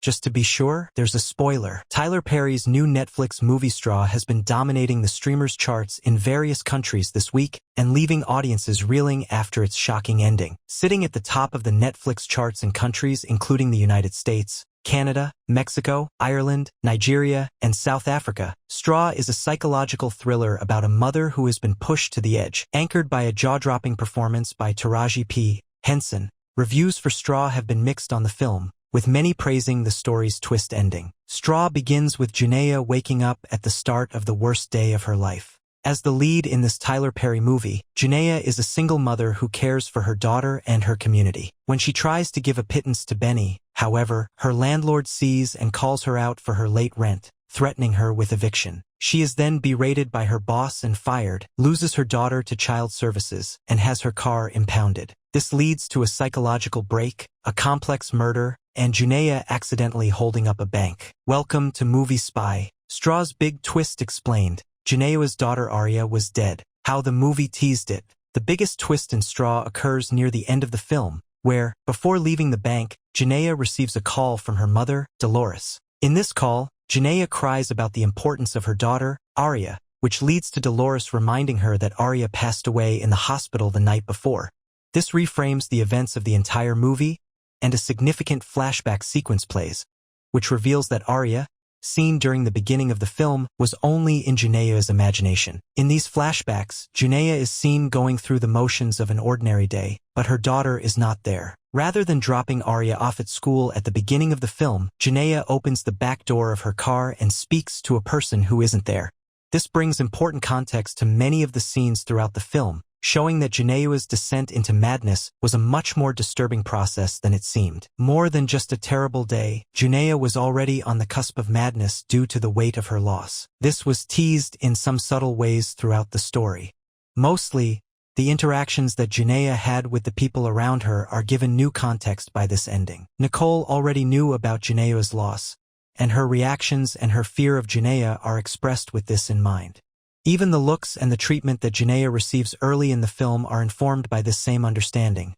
Just to be sure, there's a spoiler. Tyler Perry's new Netflix movie Straw has been dominating the streamers' charts in various countries this week and leaving audiences reeling after its shocking ending. Sitting at the top of the Netflix charts in countries including the United States, Canada, Mexico, Ireland, Nigeria, and South Africa, Straw is a psychological thriller about a mother who has been pushed to the edge. Anchored by a jaw-dropping performance by Taraji P. Henson, reviews for Straw have been mixed on the film, with many praising the story's twist ending. Straw begins with Junaiyah waking up at the start of the worst day of her life. As the lead in this Tyler Perry movie, Junaiyah is a single mother who cares for her daughter and her community. When she tries to give a pittance to Benny, however, her landlord sees and calls her out for her late rent, threatening her with eviction. She is then berated by her boss and fired, loses her daughter to child services, and has her car impounded. This leads to a psychological break, a complex murder, and Junaiyah accidentally holding up a bank. Welcome to Movie Spy. Straw's big twist explained. Junaiyah's daughter Aria was dead. How the movie teased it. The biggest twist in Straw occurs near the end of the film, where, before leaving the bank, Junaiyah receives a call from her mother, Dolores. In this call, Junaiyah cries about the importance of her daughter, Aria, which leads to Dolores reminding her that Aria passed away in the hospital the night before. This reframes the events of the entire movie, and a significant flashback sequence plays, which reveals that Aria, seen during the beginning of the film, was only in Junaiyah's imagination. In these flashbacks, Junaiyah is seen going through the motions of an ordinary day, but her daughter is not there. Rather than dropping Aria off at school at the beginning of the film, Junaiyah opens the back door of her car and speaks to a person who isn't there. This brings important context to many of the scenes throughout the film, showing that Junaiyah's descent into madness was a much more disturbing process than it seemed. More than just a terrible day, Junaiyah was already on the cusp of madness due to the weight of her loss. This was teased in some subtle ways throughout the story. Mostly, the interactions that Junaiyah had with the people around her are given new context by this ending. Nicole already knew about Junaiyah's loss, and her reactions and her fear of Junaiyah are expressed with this in mind. Even the looks and the treatment that Junaiyah receives early in the film are informed by this same understanding,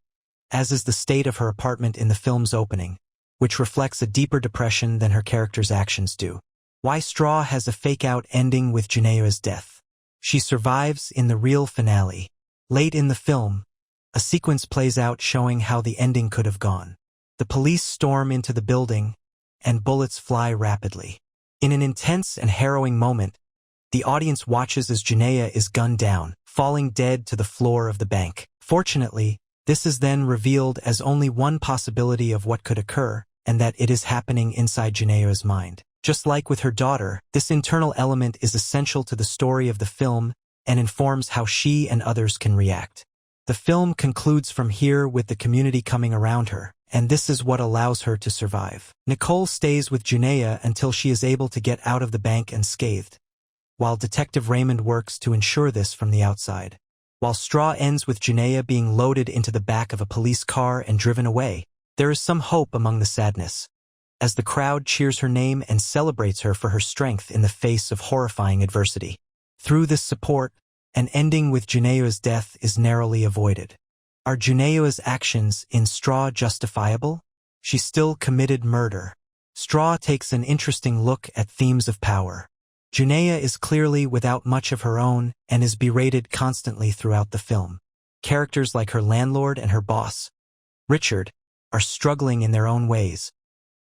as is the state of her apartment in the film's opening, which reflects a deeper depression than her character's actions do. Why Straw has a fake-out ending with Junaiyah's death. She survives in the real finale. Late in the film, a sequence plays out showing how the ending could have gone. The police storm into the building, and bullets fly rapidly. In an intense and harrowing moment, the audience watches as Junaiyah is gunned down, falling dead to the floor of the bank. Fortunately, this is then revealed as only one possibility of what could occur, and that it is happening inside Junaiyah's mind. Just like with her daughter, this internal element is essential to the story of the film and informs how she and others can react. The film concludes from here with the community coming around her, and this is what allows her to survive. Nicole stays with Junaiyah until she is able to get out of the bank unscathed, while Detective Raymond works to ensure this from the outside. While Straw ends with Junaiyah being loaded into the back of a police car and driven away, there is some hope among the sadness, as the crowd cheers her name and celebrates her for her strength in the face of horrifying adversity. Through this support, an ending with Junaiyah's death is narrowly avoided. Are Junaiyah's actions in Straw justifiable? She still committed murder. Straw takes an interesting look at themes of power. Junaiyah is clearly without much of her own and is berated constantly throughout the film. Characters like her landlord and her boss, Richard, are struggling in their own ways,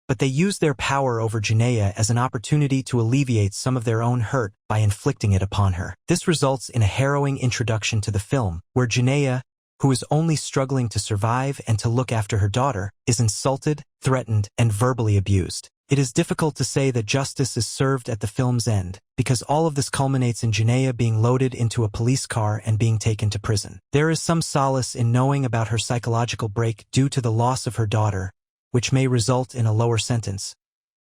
but they use their power over Junaiyah as an opportunity to alleviate some of their own hurt by inflicting it upon her. This results in a harrowing introduction to the film, where Junaiyah, who is only struggling to survive and to look after her daughter, is insulted, threatened, and verbally abused. It is difficult to say that justice is served at the film's end, because all of this culminates in Junaiyah being loaded into a police car and being taken to prison. There is some solace in knowing about her psychological break due to the loss of her daughter, which may result in a lower sentence,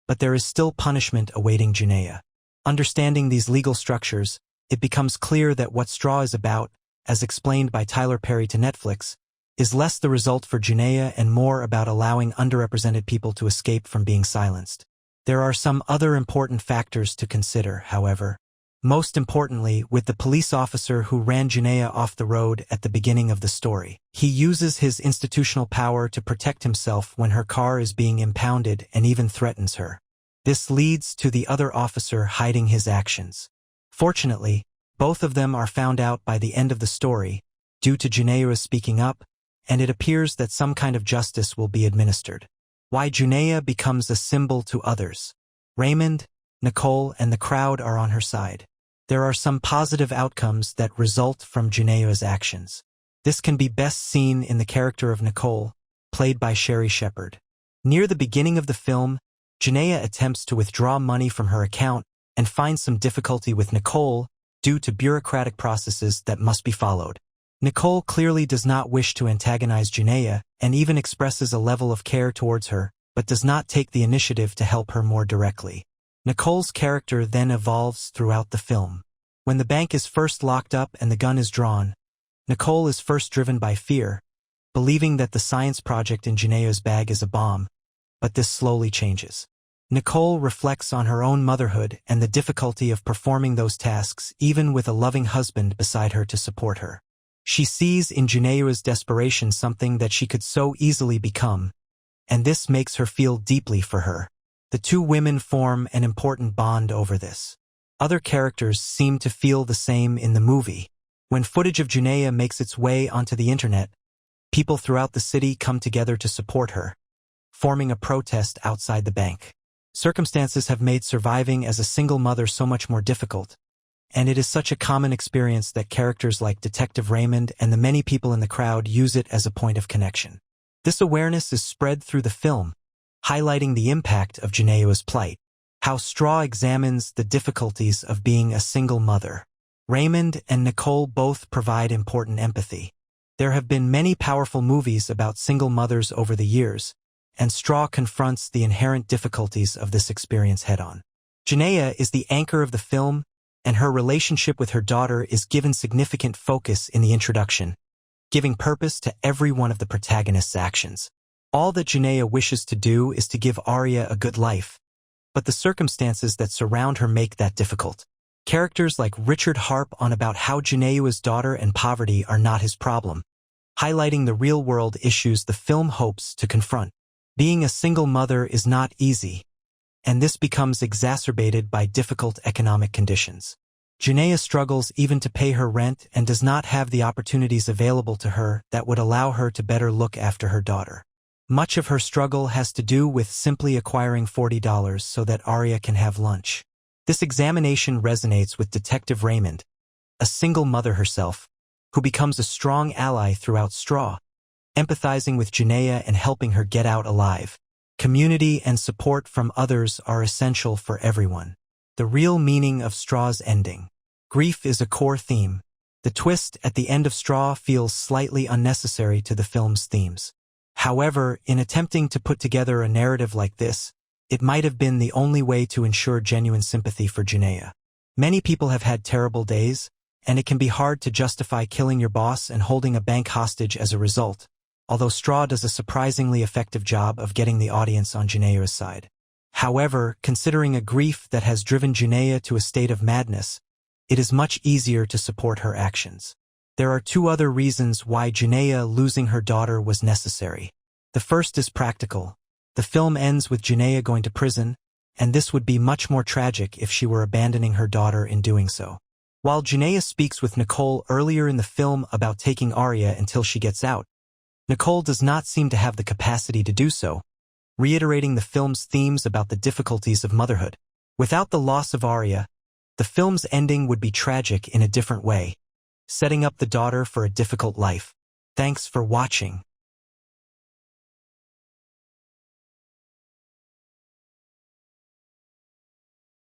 but there is still punishment awaiting Junaiyah. Understanding these legal structures, it becomes clear that what Straw is about, as explained by Tyler Perry to Netflix, is less the result for Junaiyah and more about allowing underrepresented people to escape from being silenced. There are some other important factors to consider, however. Most importantly, with the police officer who ran Junaiyah off the road at the beginning of the story. He uses his institutional power to protect himself when her car is being impounded and even threatens her. This leads to the other officer hiding his actions. Fortunately, both of them are found out by the end of the story, due to Junaiyah speaking up, and it appears that some kind of justice will be administered. Why Junaiyah becomes a symbol to others. Raymond, Nicole, and the crowd are on her side. There are some positive outcomes that result from Junaiyah's actions. This can be best seen in the character of Nicole, played by Sherry Shepherd. Near the beginning of the film, Junaiyah attempts to withdraw money from her account and finds some difficulty with Nicole due to bureaucratic processes that must be followed. Nicole clearly does not wish to antagonize Junaiyah and even expresses a level of care towards her, but does not take the initiative to help her more directly. Nicole's character then evolves throughout the film. When the bank is first locked up and the gun is drawn, Nicole is first driven by fear, believing that the science project in Junaiyah's bag is a bomb, but this slowly changes. Nicole reflects on her own motherhood and the difficulty of performing those tasks even with a loving husband beside her to support her. She sees in Junaiyah's desperation something that she could so easily become, and this makes her feel deeply for her. The two women form an important bond over this. Other characters seem to feel the same in the movie. When footage of Junaiyah makes its way onto the internet, people throughout the city come together to support her, forming a protest outside the bank. Circumstances have made surviving as a single mother so much more difficult, and it is such a common experience that characters like Detective Raymond and the many people in the crowd use it as a point of connection. This awareness is spread through the film, highlighting the impact of Junaiyah's plight. How Straw examines the difficulties of being a single mother. Raymond and Nicole both provide important empathy. There have been many powerful movies about single mothers over the years, and Straw confronts the inherent difficulties of this experience head-on. Junaiyah is the anchor of the film, and her relationship with her daughter is given significant focus in the introduction, giving purpose to every one of the protagonist's actions. All that Junaiyah wishes to do is to give Aria a good life, but the circumstances that surround her make that difficult. Characters like Richard harp on about how Junaiyah's daughter and poverty are not his problem, highlighting the real-world issues the film hopes to confront. Being a single mother is not easy, and this becomes exacerbated by difficult economic conditions. Junaiyah struggles even to pay her rent and does not have the opportunities available to her that would allow her to better look after her daughter. Much of her struggle has to do with simply acquiring $40 so that Aria can have lunch. This examination resonates with Detective Raymond, a single mother herself, who becomes a strong ally throughout Straw, empathizing with Junaiyah and helping her get out alive. Community and support from others are essential for everyone. The real meaning of Straw's ending. Grief is a core theme. The twist at the end of Straw feels slightly unnecessary to the film's themes. However, in attempting to put together a narrative like this, it might have been the only way to ensure genuine sympathy for Junaiyah. Many people have had terrible days, and it can be hard to justify killing your boss and holding a bank hostage as a result, although Straw does a surprisingly effective job of getting the audience on Junaiyah's side. However, considering a grief that has driven Junaiyah to a state of madness, it is much easier to support her actions. There are two other reasons why Junaiyah losing her daughter was necessary. The first is practical. The film ends with Junaiyah going to prison, and this would be much more tragic if she were abandoning her daughter in doing so. While Junaiyah speaks with Nicole earlier in the film about taking Aria until she gets out, Nicole does not seem to have the capacity to do so, reiterating the film's themes about the difficulties of motherhood. Without the loss of Aria, the film's ending would be tragic in a different way, setting up the daughter for a difficult life. Thanks for watching.